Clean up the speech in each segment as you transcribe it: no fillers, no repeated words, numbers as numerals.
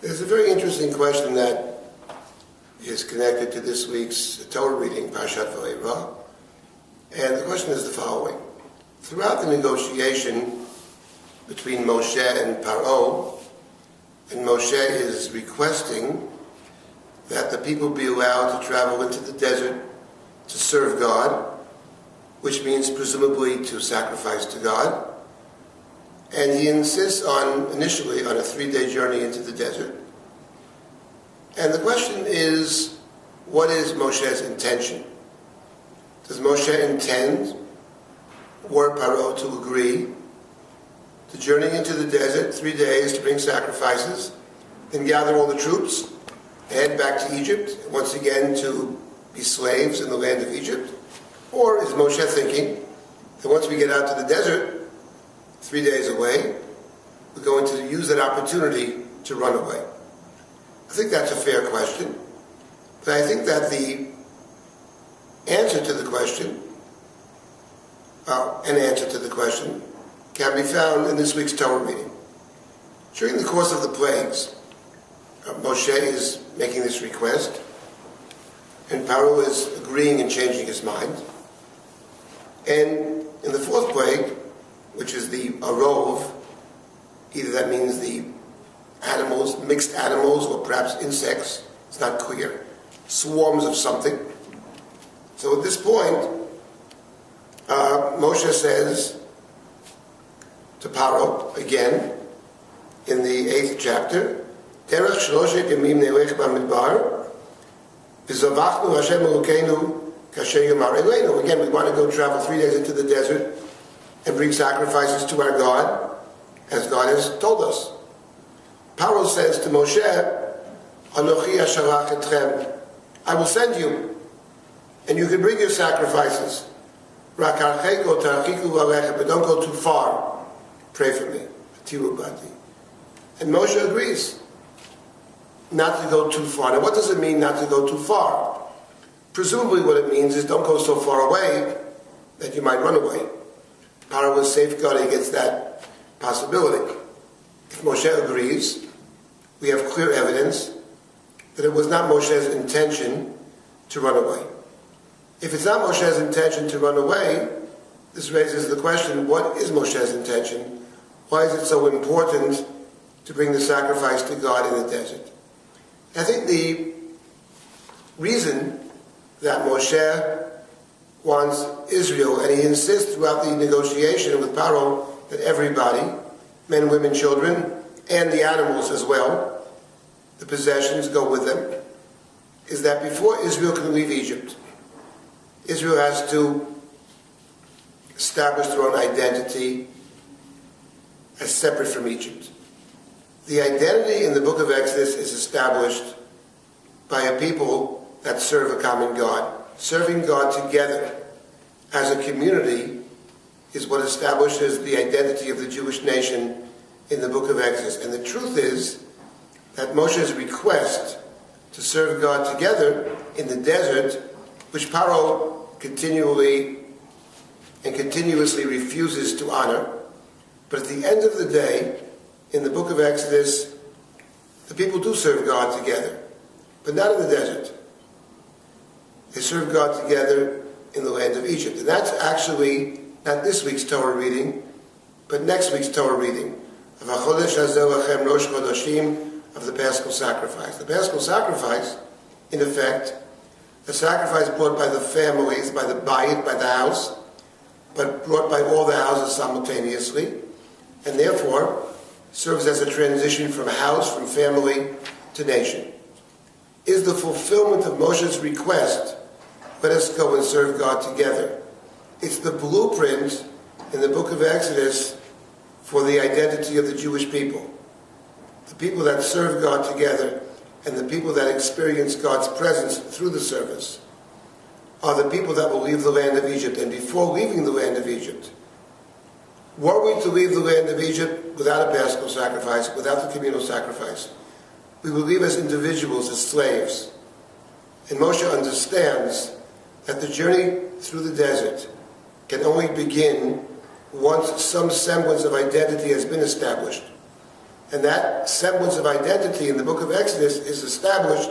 There's a very interesting question that is connected to this week's Torah reading, Parashat Va'eira, and the question is the following. Throughout the negotiation between Moshe and Paro, and Moshe is requesting that the people be allowed to travel into the desert to serve God, which means presumably to sacrifice to God. And he insists initially on a 3-day journey into the desert. And the question is, what is Moshe's intention? Does Moshe intend, or Paro to agree, to journey into the desert 3 days to bring sacrifices, then gather all the troops, head back to Egypt, once again to be slaves in the land of Egypt? Or is Moshe thinking that once we get out to the desert, 3 days away, we're going to use that opportunity to run away? I think that's a fair question, but I think that the answer to the question, an answer to the question, can be found in this week's Torah reading. During the course of the plagues, Moshe is making this request, and Paro is agreeing and changing his mind. And in the fourth plague, which is the arov, either that means the animals, mixed animals, or perhaps insects, it's not clear, swarms of something. So at this point, Moshe says to Paro, again, in the 8th chapter, Terach shloshet yamim nelech bamidbar, v'zavachnu Hashem Elokeinu kasher yomar eleinu. Again, we want to go travel 3 days into the desert and bring sacrifices to our God, as God has told us. Paro says to Moshe, Anochi ashalach etchem, I will send you, and you can bring your sacrifices. Rak archeko tarchiku alechem, but don't go too far. Pray for me. Atiru bati. And Moshe agrees not to go too far. Now what does it mean not to go too far? Presumably what it means is don't go so far away that you might run away. Paro is safeguarding against that possibility. If Moshe agrees, we have clear evidence that it was not Moshe's intention to run away. If it's not Moshe's intention to run away, this raises the question, what is Moshe's intention? Why is it so important to bring the sacrifice to God in the desert? I think the reason that Moshe wants Israel, and he insists throughout the negotiation with Paro that everybody, men, women, children, and the animals as well, the possessions go with them, is that before Israel can leave Egypt, Israel has to establish their own identity as separate from Egypt. The identity in the book of Exodus is established by a people that serve a common God. Serving God together as a community is what establishes the identity of the Jewish nation in the book of Exodus. And the truth is that Moshe's request to serve God together in the desert, which Paro continually and continuously refuses to honor, but at the end of the day, in the book of Exodus, the people do serve God together, but not in the desert. They serve God together in the land of Egypt. And that's actually not this week's Torah reading, but next week's Torah reading of HaChodesh Hazeh Lachem Rosh Chodashim, of the Paschal sacrifice. The Paschal sacrifice, in effect, the sacrifice brought by the families, by the bayit, by the house, but brought by all the houses simultaneously, and therefore serves as a transition from house, from family to nation. Is the fulfillment of Moshe's request, let us go and serve God together. It's the blueprint in the book of Exodus for the identity of the Jewish people. The people that serve God together and the people that experience God's presence through the service are the people that will leave the land of Egypt. And before leaving the land of Egypt, were we to leave the land of Egypt without a Paschal sacrifice, without the communal sacrifice, we will leave as individuals, as slaves. And Moshe understands that the journey through the desert can only begin once some semblance of identity has been established. And that semblance of identity in the book of Exodus is established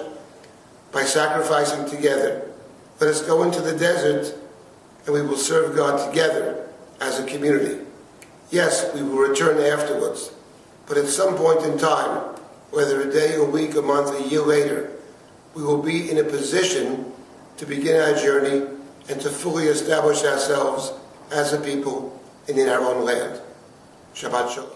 by sacrificing together. Let us go into the desert and we will serve God together as a community. Yes, we will return afterwards, but at some point in time, whether a day, a week, a month, a year later, we will be in a position to begin our journey and to fully establish ourselves as a people and in our own land. Shabbat Shalom.